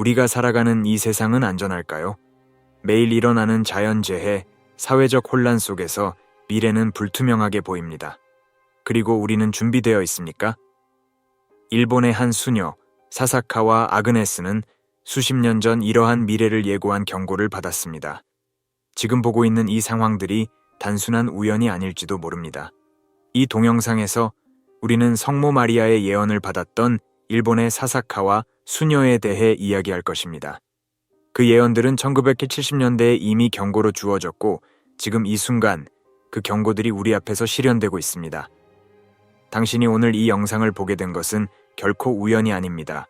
우리가 살아가는 이 세상은 안전할까요? 매일 일어나는 자연재해, 사회적 혼란 속에서 미래는 불투명하게 보입니다. 그리고 우리는 준비되어 있습니까? 일본의 한 수녀, 사사카와 아그네스는 수십 년 전 이러한 미래를 예고한 경고를 받았습니다. 지금 보고 있는 이 상황들이 단순한 우연이 아닐지도 모릅니다. 이 동영상에서 우리는 성모 마리아의 예언을 받았던 일본의 사사카와 수녀에 대해 이야기할 것입니다. 그 예언들은 1970년대에 이미 경고로 주어졌고 지금 이 순간 그 경고들이 우리 앞에서 실현되고 있습니다. 당신이 오늘 이 영상을 보게 된 것은 결코 우연이 아닙니다.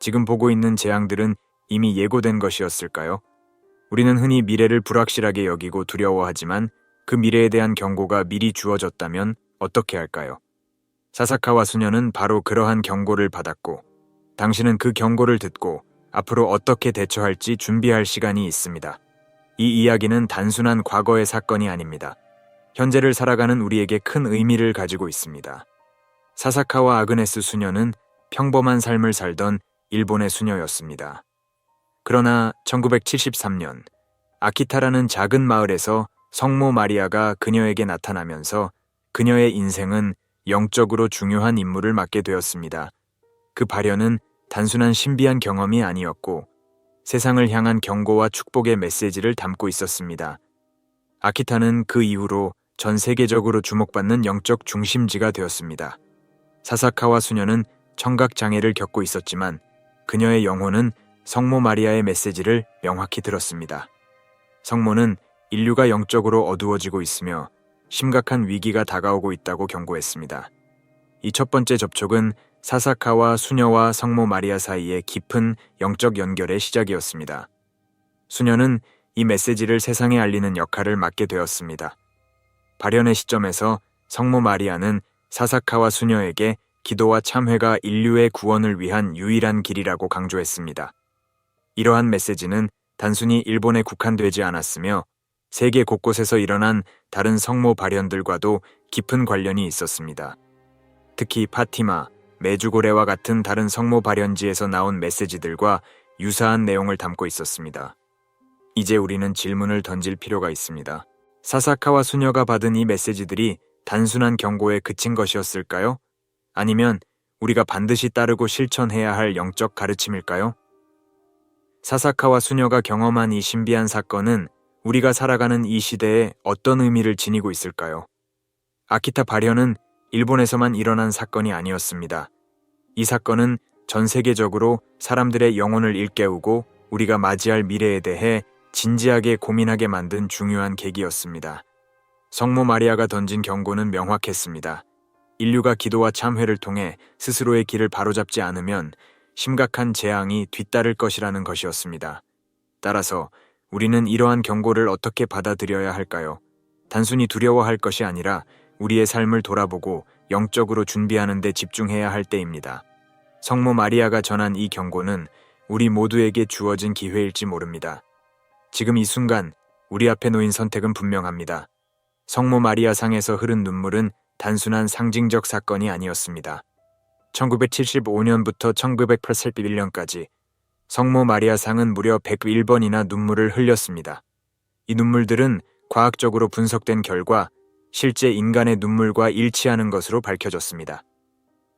지금 보고 있는 재앙들은 이미 예고된 것이었을까요? 우리는 흔히 미래를 불확실하게 여기고 두려워하지만 그 미래에 대한 경고가 미리 주어졌다면 어떻게 할까요? 사사카와 수녀는 바로 그러한 경고를 받았고 당신은 그 경고를 듣고 앞으로 어떻게 대처할지 준비할 시간이 있습니다. 이 이야기는 단순한 과거의 사건이 아닙니다. 현재를 살아가는 우리에게 큰 의미를 가지고 있습니다. 사사카와 아그네스 수녀는 평범한 삶을 살던 일본의 수녀였습니다. 그러나 1973년 아키타라는 작은 마을에서 성모 마리아가 그녀에게 나타나면서 그녀의 인생은 영적으로 중요한 임무를 맡게 되었습니다. 그 발현은 단순한 신비한 경험이 아니었고 세상을 향한 경고와 축복의 메시지를 담고 있었습니다. 아키타는 그 이후로 전 세계적으로 주목받는 영적 중심지가 되었습니다. 사사카와 수녀는 청각 장애를 겪고 있었지만 그녀의 영혼은 성모 마리아의 메시지를 명확히 들었습니다. 성모는 인류가 영적으로 어두워지고 있으며 심각한 위기가 다가오고 있다고 경고했습니다. 이 첫 번째 접촉은 사사카와 수녀와 성모 마리아 사이의 깊은 영적 연결의 시작이었습니다. 수녀는 이 메시지를 세상에 알리는 역할을 맡게 되었습니다. 발현의 시점에서 성모 마리아는 사사카와 수녀에게 기도와 참회가 인류의 구원을 위한 유일한 길이라고 강조했습니다. 이러한 메시지는 단순히 일본에 국한되지 않았으며 세계 곳곳에서 일어난 다른 성모 발현들과도 깊은 관련이 있었습니다. 특히 파티마, 메주고레와 같은 다른 성모 발현지에서 나온 메시지들과 유사한 내용을 담고 있었습니다. 이제 우리는 질문을 던질 필요가 있습니다. 사사카와 수녀가 받은 이 메시지들이 단순한 경고에 그친 것이었을까요? 아니면 우리가 반드시 따르고 실천해야 할 영적 가르침일까요? 사사카와 수녀가 경험한 이 신비한 사건은 우리가 살아가는 이 시대에 어떤 의미를 지니고 있을까요? 아키타 발현은 일본에서만 일어난 사건이 아니었습니다. 이 사건은 전 세계적으로 사람들의 영혼을 일깨우고 우리가 맞이할 미래에 대해 진지하게 고민하게 만든 중요한 계기였습니다. 성모 마리아가 던진 경고는 명확했습니다. 인류가 기도와 참회를 통해 스스로의 길을 바로잡지 않으면 심각한 재앙이 뒤따를 것이라는 것이었습니다. 따라서 우리는 이러한 경고를 어떻게 받아들여야 할까요? 단순히 두려워할 것이 아니라 우리의 삶을 돌아보고 영적으로 준비하는 데 집중해야 할 때입니다. 성모 마리아가 전한 이 경고는 우리 모두에게 주어진 기회일지 모릅니다. 지금 이 순간 우리 앞에 놓인 선택은 분명합니다. 성모 마리아 상에서 흐른 눈물은 단순한 상징적 사건이 아니었습니다. 1975년부터 1981년까지 성모 마리아 상은 무려 101번이나 눈물을 흘렸습니다. 이 눈물들은 과학적으로 분석된 결과 실제 인간의 눈물과 일치하는 것으로 밝혀졌습니다.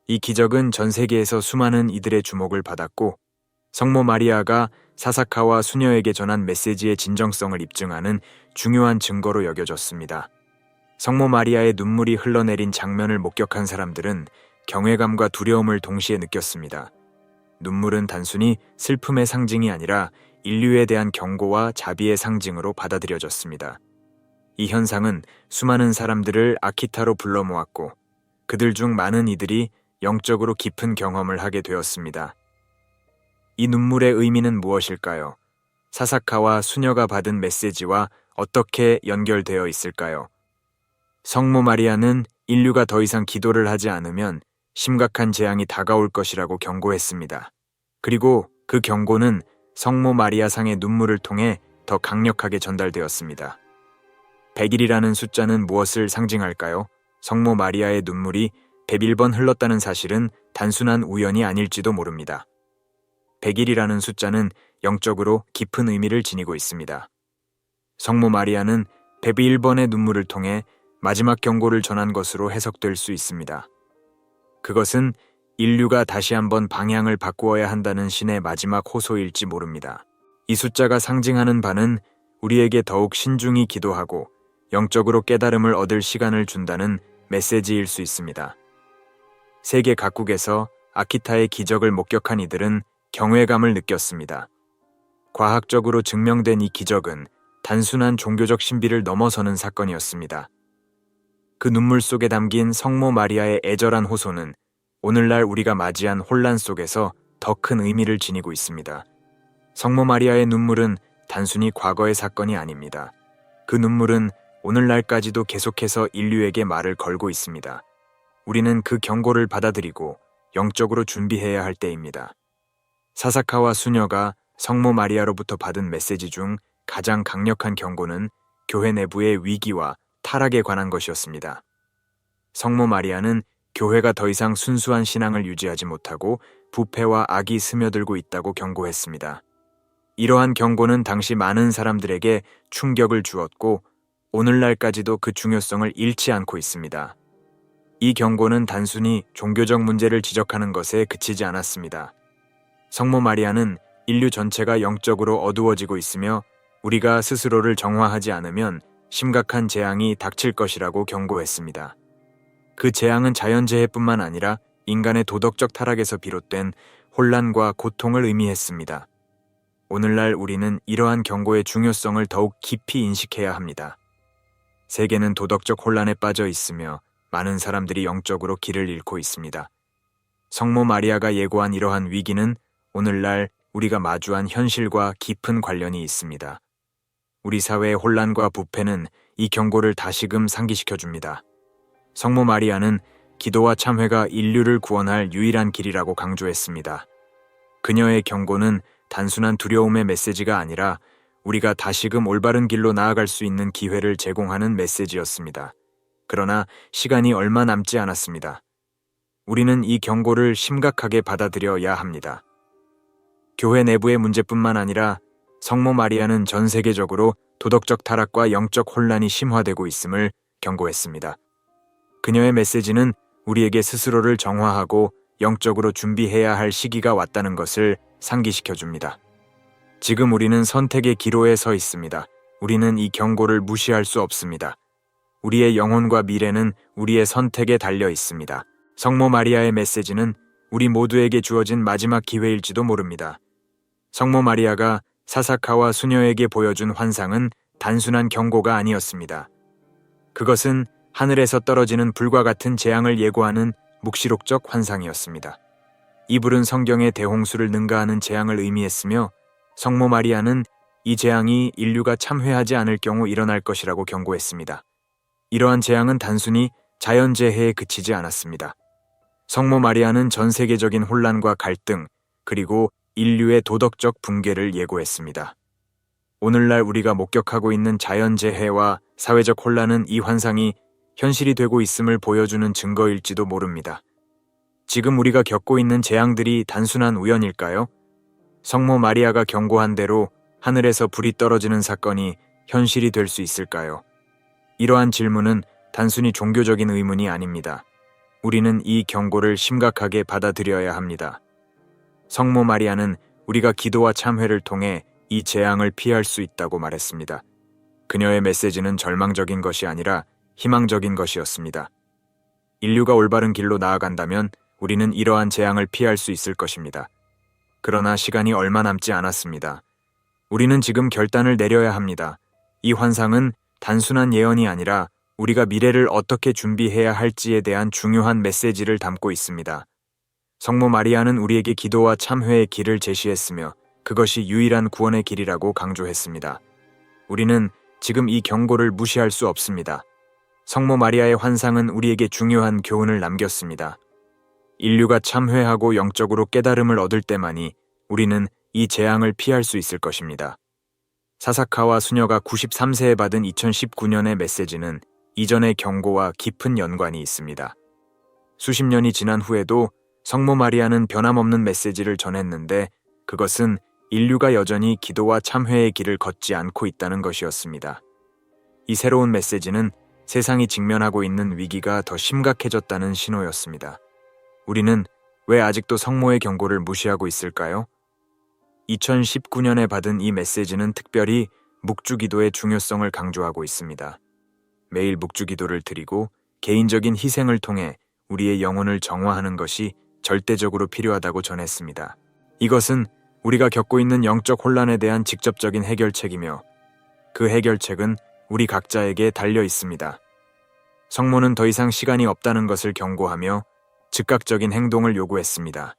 이 기적은 전 세계에서 수많은 이들의 주목을 받았고 성모 마리아가 사사카와 수녀에게 전한 메시지의 진정성을 입증하는 중요한 증거로 여겨졌습니다. 성모 마리아의 눈물이 흘러내린 장면을 목격한 사람들은 경외감과 두려움을 동시에 느꼈습니다. 눈물은 단순히 슬픔의 상징이 아니라 인류에 대한 경고와 자비의 상징으로 받아들여졌습니다. 이 현상은 수많은 사람들을 아키타로 불러 모았고 그들 중 많은 이들이 영적으로 깊은 경험을 하게 되었습니다. 이 눈물의 의미는 무엇일까요? 사사카와 수녀가 받은 메시지와 어떻게 연결되어 있을까요? 성모 마리아는 인류가 더 이상 기도를 하지 않으면 심각한 재앙이 다가올 것이라고 경고했습니다. 그리고 그 경고는 성모 마리아 상의 눈물을 통해 더 강력하게 전달되었습니다. 100일이라는 숫자는 무엇을 상징할까요? 성모 마리아의 눈물이 101번 흘렀다는 사실은 단순한 우연이 아닐지도 모릅니다. 100일이라는 숫자는 영적으로 깊은 의미를 지니고 있습니다. 성모 마리아는 101번의 눈물을 통해 마지막 경고를 전한 것으로 해석될 수 있습니다. 그것은 인류가 다시 한번 방향을 바꾸어야 한다는 신의 마지막 호소일지 모릅니다. 이 숫자가 상징하는 바는 우리에게 더욱 신중히 기도하고 영적으로 깨달음을 얻을 시간을 준다는 메시지일 수 있습니다. 세계 각국에서 아키타의 기적을 목격한 이들은 경외감을 느꼈습니다. 과학적으로 증명된 이 기적은 단순한 종교적 신비를 넘어서는 사건이었습니다. 그 눈물 속에 담긴 성모 마리아의 애절한 호소는 오늘날 우리가 맞이한 혼란 속에서 더 큰 의미를 지니고 있습니다. 성모 마리아의 눈물은 단순히 과거의 사건이 아닙니다. 그 눈물은 오늘날까지도 계속해서 인류에게 말을 걸고 있습니다. 우리는 그 경고를 받아들이고 영적으로 준비해야 할 때입니다. 사사카와 수녀가 성모 마리아로부터 받은 메시지 중 가장 강력한 경고는 교회 내부의 위기와 타락에 관한 것이었습니다. 성모 마리아는 교회가 더 이상 순수한 신앙을 유지하지 못하고 부패와 악이 스며들고 있다고 경고했습니다. 이러한 경고는 당시 많은 사람들에게 충격을 주었고 오늘날까지도 그 중요성을 잃지 않고 있습니다. 이 경고는 단순히 종교적 문제를 지적하는 것에 그치지 않았습니다. 성모 마리아는 인류 전체가 영적으로 어두워지고 있으며 우리가 스스로를 정화하지 않으면 심각한 재앙이 닥칠 것이라고 경고했습니다. 그 재앙은 자연재해뿐만 아니라 인간의 도덕적 타락에서 비롯된 혼란과 고통을 의미했습니다. 오늘날 우리는 이러한 경고의 중요성을 더욱 깊이 인식해야 합니다. 세계는 도덕적 혼란에 빠져 있으며 많은 사람들이 영적으로 길을 잃고 있습니다. 성모 마리아가 예고한 이러한 위기는 오늘날 우리가 마주한 현실과 깊은 관련이 있습니다. 우리 사회의 혼란과 부패는 이 경고를 다시금 상기시켜줍니다. 성모 마리아는 기도와 참회가 인류를 구원할 유일한 길이라고 강조했습니다. 그녀의 경고는 단순한 두려움의 메시지가 아니라 우리가 다시금 올바른 길로 나아갈 수 있는 기회를 제공하는 메시지였습니다. 그러나 시간이 얼마 남지 않았습니다. 우리는 이 경고를 심각하게 받아들여야 합니다. 교회 내부의 문제뿐만 아니라 성모 마리아는 전 세계적으로 도덕적 타락과 영적 혼란이 심화되고 있음을 경고했습니다. 그녀의 메시지는 우리에게 스스로를 정화하고 영적으로 준비해야 할 시기가 왔다는 것을 상기시켜줍니다. 지금 우리는 선택의 기로에 서 있습니다. 우리는 이 경고를 무시할 수 없습니다. 우리의 영혼과 미래는 우리의 선택에 달려 있습니다. 성모 마리아의 메시지는 우리 모두에게 주어진 마지막 기회일지도 모릅니다. 성모 마리아가 사사카와 수녀에게 보여준 환상은 단순한 경고가 아니었습니다. 그것은 하늘에서 떨어지는 불과 같은 재앙을 예고하는 묵시록적 환상이었습니다. 이 불은 성경의 대홍수를 능가하는 재앙을 의미했으며 성모 마리아는 이 재앙이 인류가 참회하지 않을 경우 일어날 것이라고 경고했습니다. 이러한 재앙은 단순히 자연재해에 그치지 않았습니다. 성모 마리아는 전 세계적인 혼란과 갈등, 그리고 인류의 도덕적 붕괴를 예고했습니다. 오늘날 우리가 목격하고 있는 자연재해와 사회적 혼란은 이 환상이 현실이 되고 있음을 보여주는 증거일지도 모릅니다. 지금 우리가 겪고 있는 재앙들이 단순한 우연일까요? 성모 마리아가 경고한 대로 하늘에서 불이 떨어지는 사건이 현실이 될 수 있을까요? 이러한 질문은 단순히 종교적인 의문이 아닙니다. 우리는 이 경고를 심각하게 받아들여야 합니다. 성모 마리아는 우리가 기도와 참회를 통해 이 재앙을 피할 수 있다고 말했습니다. 그녀의 메시지는 절망적인 것이 아니라 희망적인 것이었습니다. 인류가 올바른 길로 나아간다면 우리는 이러한 재앙을 피할 수 있을 것입니다. 그러나 시간이 얼마 남지 않았습니다. 우리는 지금 결단을 내려야 합니다. 이 환상은 단순한 예언이 아니라 우리가 미래를 어떻게 준비해야 할지에 대한 중요한 메시지를 담고 있습니다. 성모 마리아는 우리에게 기도와 참회의 길을 제시했으며 그것이 유일한 구원의 길이라고 강조했습니다. 우리는 지금 이 경고를 무시할 수 없습니다. 성모 마리아의 환상은 우리에게 중요한 교훈을 남겼습니다. 인류가 참회하고 영적으로 깨달음을 얻을 때만이 우리는 이 재앙을 피할 수 있을 것입니다. 사사카와 수녀가 93세에 받은 2019년의 메시지는 이전의 경고와 깊은 연관이 있습니다. 수십 년이 지난 후에도 성모 마리아는 변함없는 메시지를 전했는데 그것은 인류가 여전히 기도와 참회의 길을 걷지 않고 있다는 것이었습니다. 이 새로운 메시지는 세상이 직면하고 있는 위기가 더 심각해졌다는 신호였습니다. 우리는 왜 아직도 성모의 경고를 무시하고 있을까요? 2019년에 받은 이 메시지는 특별히 묵주기도의 중요성을 강조하고 있습니다. 매일 묵주기도를 드리고 개인적인 희생을 통해 우리의 영혼을 정화하는 것이 절대적으로 필요하다고 전했습니다. 이것은 우리가 겪고 있는 영적 혼란에 대한 직접적인 해결책이며 그 해결책은 우리 각자에게 달려 있습니다. 성모는 더 이상 시간이 없다는 것을 경고하며 즉각적인 행동을 요구했습니다.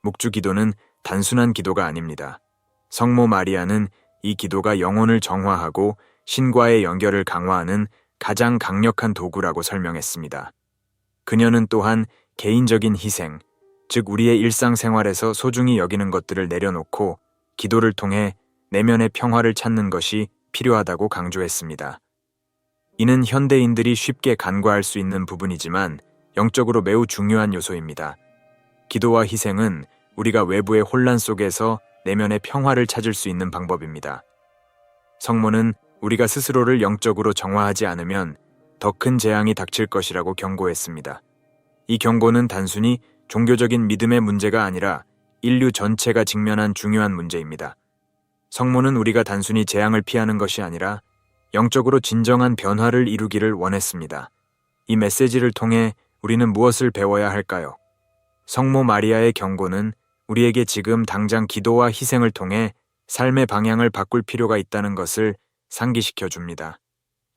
묵주기도는 단순한 기도가 아닙니다. 성모 마리아는 이 기도가 영혼을 정화하고 신과의 연결을 강화하는 가장 강력한 도구라고 설명했습니다. 그녀는 또한 개인적인 희생, 즉 우리의 일상생활에서 소중히 여기는 것들을 내려놓고 기도를 통해 내면의 평화를 찾는 것이 필요하다고 강조했습니다. 이는 현대인들이 쉽게 간과할 수 있는 부분이지만 영적으로 매우 중요한 요소입니다. 기도와 희생은 우리가 외부의 혼란 속에서 내면의 평화를 찾을 수 있는 방법입니다. 성모는 우리가 스스로를 영적으로 정화하지 않으면 더 큰 재앙이 닥칠 것이라고 경고했습니다. 이 경고는 단순히 종교적인 믿음의 문제가 아니라 인류 전체가 직면한 중요한 문제입니다. 성모는 우리가 단순히 재앙을 피하는 것이 아니라 영적으로 진정한 변화를 이루기를 원했습니다. 이 메시지를 통해 우리는 무엇을 배워야 할까요? 성모 마리아의 경고는 우리에게 지금 당장 기도와 희생을 통해 삶의 방향을 바꿀 필요가 있다는 것을 상기시켜 줍니다.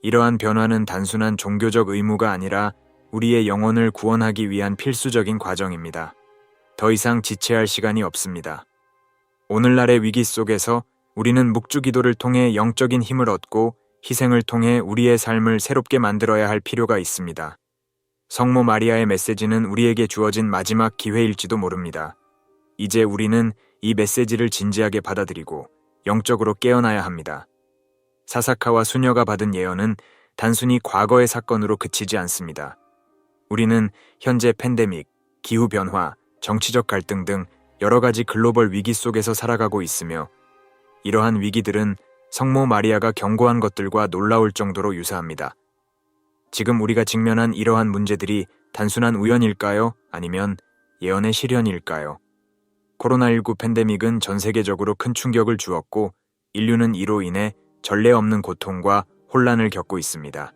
이러한 변화는 단순한 종교적 의무가 아니라 우리의 영혼을 구원하기 위한 필수적인 과정입니다. 더 이상 지체할 시간이 없습니다. 오늘날의 위기 속에서 우리는 묵주기도를 통해 영적인 힘을 얻고 희생을 통해 우리의 삶을 새롭게 만들어야 할 필요가 있습니다. 성모 마리아의 메시지는 우리에게 주어진 마지막 기회일지도 모릅니다. 이제 우리는 이 메시지를 진지하게 받아들이고 영적으로 깨어나야 합니다. 사사카와 수녀가 받은 예언은 단순히 과거의 사건으로 그치지 않습니다. 우리는 현재 팬데믹, 기후변화, 정치적 갈등 등 여러 가지 글로벌 위기 속에서 살아가고 있으며 이러한 위기들은 성모 마리아가 경고한 것들과 놀라울 정도로 유사합니다. 지금 우리가 직면한 이러한 문제들이 단순한 우연일까요? 아니면 예언의 실현일까요? 코로나19 팬데믹은 전 세계적으로 큰 충격을 주었고 인류는 이로 인해 전례 없는 고통과 혼란을 겪고 있습니다.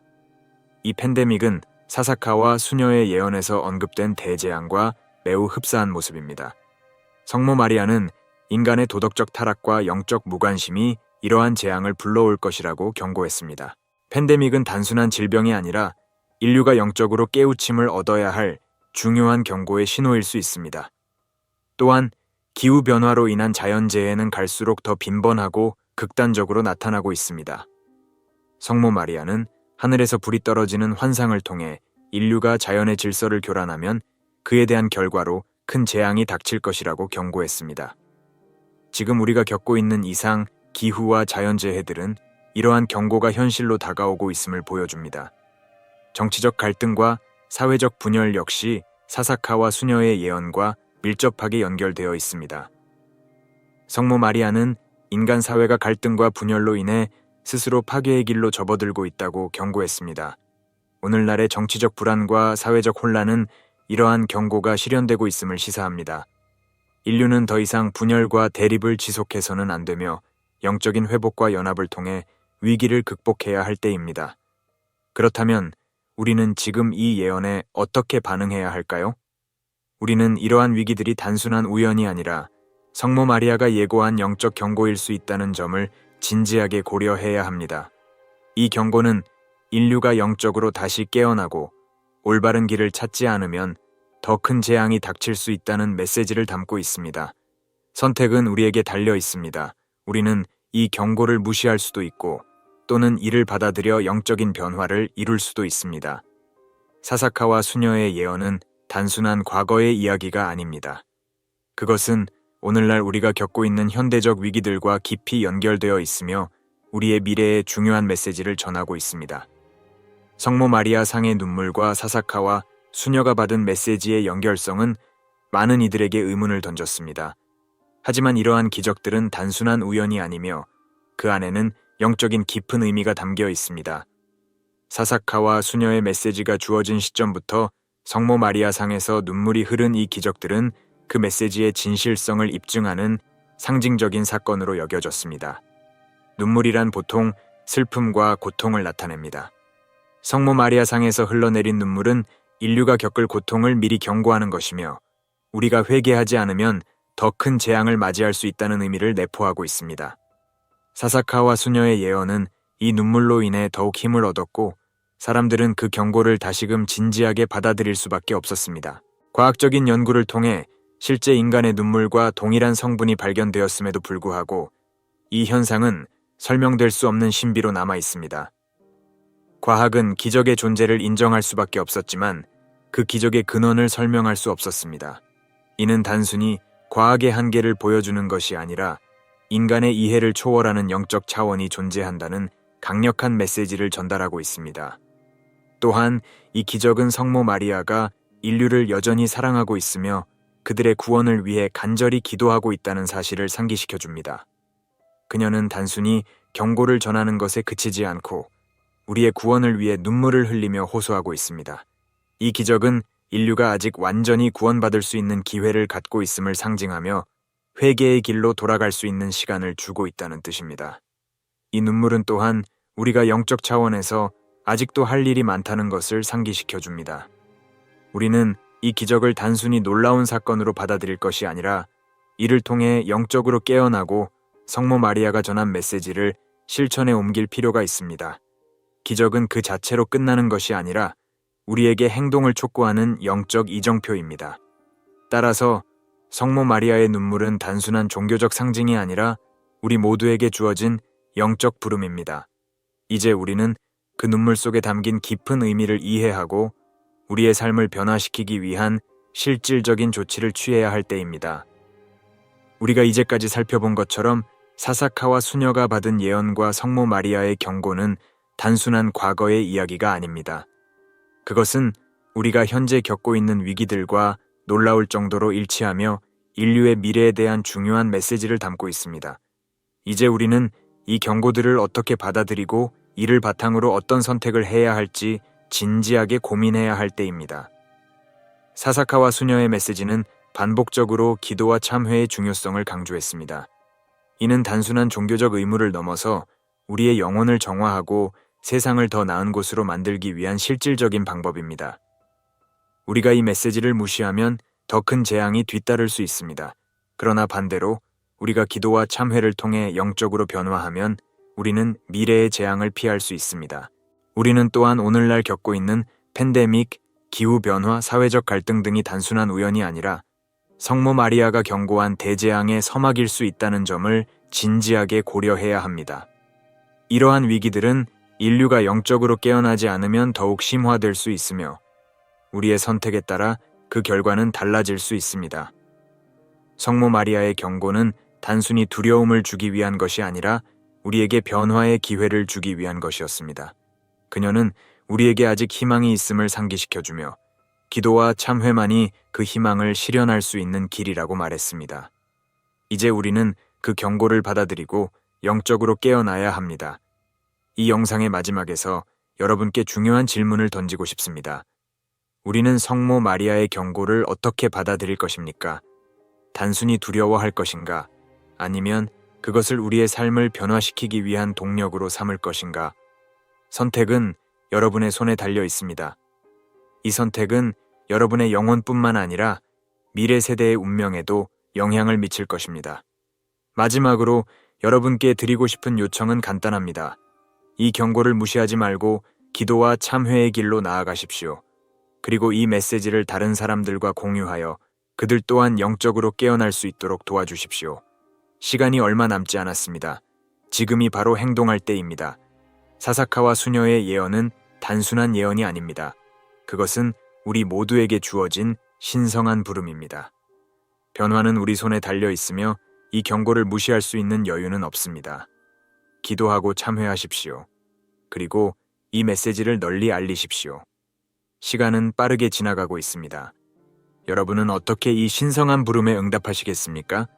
이 팬데믹은 사사카와 수녀의 예언에서 언급된 대재앙과 매우 흡사한 모습입니다. 성모 마리아는 인간의 도덕적 타락과 영적 무관심이 이러한 재앙을 불러올 것이라고 경고했습니다. 팬데믹은 단순한 질병이 아니라 인류가 영적으로 깨우침을 얻어야 할 중요한 경고의 신호일 수 있습니다. 또한 기후변화로 인한 자연재해는 갈수록 더 빈번하고 극단적으로 나타나고 있습니다. 성모 마리아는 하늘에서 불이 떨어지는 환상을 통해 인류가 자연의 질서를 교란하면 그에 대한 결과로 큰 재앙이 닥칠 것이라고 경고했습니다. 지금 우리가 겪고 있는 이상, 기후와 자연재해들은 이러한 경고가 현실로 다가오고 있음을 보여줍니다. 정치적 갈등과 사회적 분열 역시 사사카와 수녀의 예언과 밀접하게 연결되어 있습니다. 성모 마리아는 인간 사회가 갈등과 분열로 인해 스스로 파괴의 길로 접어들고 있다고 경고했습니다. 오늘날의 정치적 불안과 사회적 혼란은 이러한 경고가 실현되고 있음을 시사합니다. 인류는 더 이상 분열과 대립을 지속해서는 안 되며 영적인 회복과 연합을 통해 위기를 극복해야 할 때입니다. 그렇다면 우리는 지금 이 예언에 어떻게 반응해야 할까요? 우리는 이러한 위기들이 단순한 우연이 아니라 성모 마리아가 예고한 영적 경고일 수 있다는 점을 진지하게 고려해야 합니다. 이 경고는 인류가 영적으로 다시 깨어나고 올바른 길을 찾지 않으면 더 큰 재앙이 닥칠 수 있다는 메시지를 담고 있습니다. 선택은 우리에게 달려 있습니다. 우리는 이 경고를 무시할 수도 있고 또는 이를 받아들여 영적인 변화를 이룰 수도 있습니다. 사사카와 수녀의 예언은 단순한 과거의 이야기가 아닙니다. 그것은 오늘날 우리가 겪고 있는 현대적 위기들과 깊이 연결되어 있으며 우리의 미래에 중요한 메시지를 전하고 있습니다. 성모 마리아 상의 눈물과 사사카와 수녀가 받은 메시지의 연결성은 많은 이들에게 의문을 던졌습니다. 하지만 이러한 기적들은 단순한 우연이 아니며 그 안에는 영적인 깊은 의미가 담겨 있습니다. 사사카와 수녀의 메시지가 주어진 시점부터 성모 마리아 상에서 눈물이 흐른 이 기적들은 그 메시지의 진실성을 입증하는 상징적인 사건으로 여겨졌습니다. 눈물이란 보통 슬픔과 고통을 나타냅니다. 성모 마리아 상에서 흘러내린 눈물은 인류가 겪을 고통을 미리 경고하는 것이며 우리가 회개하지 않으면 더 큰 재앙을 맞이할 수 있다는 의미를 내포하고 있습니다. 사사카와 수녀의 예언은 이 눈물로 인해 더욱 힘을 얻었고 사람들은 그 경고를 다시금 진지하게 받아들일 수밖에 없었습니다. 과학적인 연구를 통해 실제 인간의 눈물과 동일한 성분이 발견되었음에도 불구하고 이 현상은 설명될 수 없는 신비로 남아 있습니다. 과학은 기적의 존재를 인정할 수밖에 없었지만 그 기적의 근원을 설명할 수 없었습니다. 이는 단순히 과학의 한계를 보여주는 것이 아니라 인간의 이해를 초월하는 영적 차원이 존재한다는 강력한 메시지를 전달하고 있습니다. 또한 이 기적은 성모 마리아가 인류를 여전히 사랑하고 있으며 그들의 구원을 위해 간절히 기도하고 있다는 사실을 상기시켜 줍니다. 그녀는 단순히 경고를 전하는 것에 그치지 않고 우리의 구원을 위해 눈물을 흘리며 호소하고 있습니다. 이 기적은 인류가 아직 완전히 구원받을 수 있는 기회를 갖고 있음을 상징하며 회개의 길로 돌아갈 수 있는 시간을 주고 있다는 뜻입니다. 이 눈물은 또한 우리가 영적 차원에서 아직도 할 일이 많다는 것을 상기시켜 줍니다. 우리는 이 기적을 단순히 놀라운 사건으로 받아들일 것이 아니라 이를 통해 영적으로 깨어나고 성모 마리아가 전한 메시지를 실천에 옮길 필요가 있습니다. 기적은 그 자체로 끝나는 것이 아니라 우리에게 행동을 촉구하는 영적 이정표입니다. 따라서 성모 마리아의 눈물은 단순한 종교적 상징이 아니라 우리 모두에게 주어진 영적 부름입니다. 이제 우리는 그 눈물 속에 담긴 깊은 의미를 이해하고 우리의 삶을 변화시키기 위한 실질적인 조치를 취해야 할 때입니다. 우리가 이제까지 살펴본 것처럼 사사카와 수녀가 받은 예언과 성모 마리아의 경고는 단순한 과거의 이야기가 아닙니다. 그것은 우리가 현재 겪고 있는 위기들과 놀라울 정도로 일치하며 인류의 미래에 대한 중요한 메시지를 담고 있습니다. 이제 우리는 이 경고들을 어떻게 받아들이고 이를 바탕으로 어떤 선택을 해야 할지 진지하게 고민해야 할 때입니다. 사사카와 수녀의 메시지는 반복적으로 기도와 참회의 중요성을 강조했습니다. 이는 단순한 종교적 의무를 넘어서 우리의 영혼을 정화하고 세상을 더 나은 곳으로 만들기 위한 실질적인 방법입니다. 우리가 이 메시지를 무시하면 더 큰 재앙이 뒤따를 수 있습니다. 그러나 반대로 우리가 기도와 참회를 통해 영적으로 변화하면 우리는 미래의 재앙을 피할 수 있습니다. 우리는 또한 오늘날 겪고 있는 팬데믹, 기후변화, 사회적 갈등 등이 단순한 우연이 아니라 성모 마리아가 경고한 대재앙의 서막일 수 있다는 점을 진지하게 고려해야 합니다. 이러한 위기들은 인류가 영적으로 깨어나지 않으면 더욱 심화될 수 있으며 우리의 선택에 따라 그 결과는 달라질 수 있습니다. 성모 마리아의 경고는 단순히 두려움을 주기 위한 것이 아니라 우리에게 변화의 기회를 주기 위한 것이었습니다. 그녀는 우리에게 아직 희망이 있음을 상기시켜주며 기도와 참회만이 그 희망을 실현할 수 있는 길이라고 말했습니다. 이제 우리는 그 경고를 받아들이고 영적으로 깨어나야 합니다. 이 영상의 마지막에서 여러분께 중요한 질문을 던지고 싶습니다. 우리는 성모 마리아의 경고를 어떻게 받아들일 것입니까? 단순히 두려워할 것인가? 아니면 그것을 우리의 삶을 변화시키기 위한 동력으로 삼을 것인가? 선택은 여러분의 손에 달려 있습니다. 이 선택은 여러분의 영혼뿐만 아니라 미래 세대의 운명에도 영향을 미칠 것입니다. 마지막으로 여러분께 드리고 싶은 요청은 간단합니다. 이 경고를 무시하지 말고 기도와 참회의 길로 나아가십시오. 그리고 이 메시지를 다른 사람들과 공유하여 그들 또한 영적으로 깨어날 수 있도록 도와주십시오. 시간이 얼마 남지 않았습니다. 지금이 바로 행동할 때입니다. 사사카와 수녀의 예언은 단순한 예언이 아닙니다. 그것은 우리 모두에게 주어진 신성한 부름입니다. 변화는 우리 손에 달려 있으며 이 경고를 무시할 수 있는 여유는 없습니다. 기도하고 참회하십시오. 그리고 이 메시지를 널리 알리십시오. 시간은 빠르게 지나가고 있습니다. 여러분은 어떻게 이 신성한 부름에 응답하시겠습니까?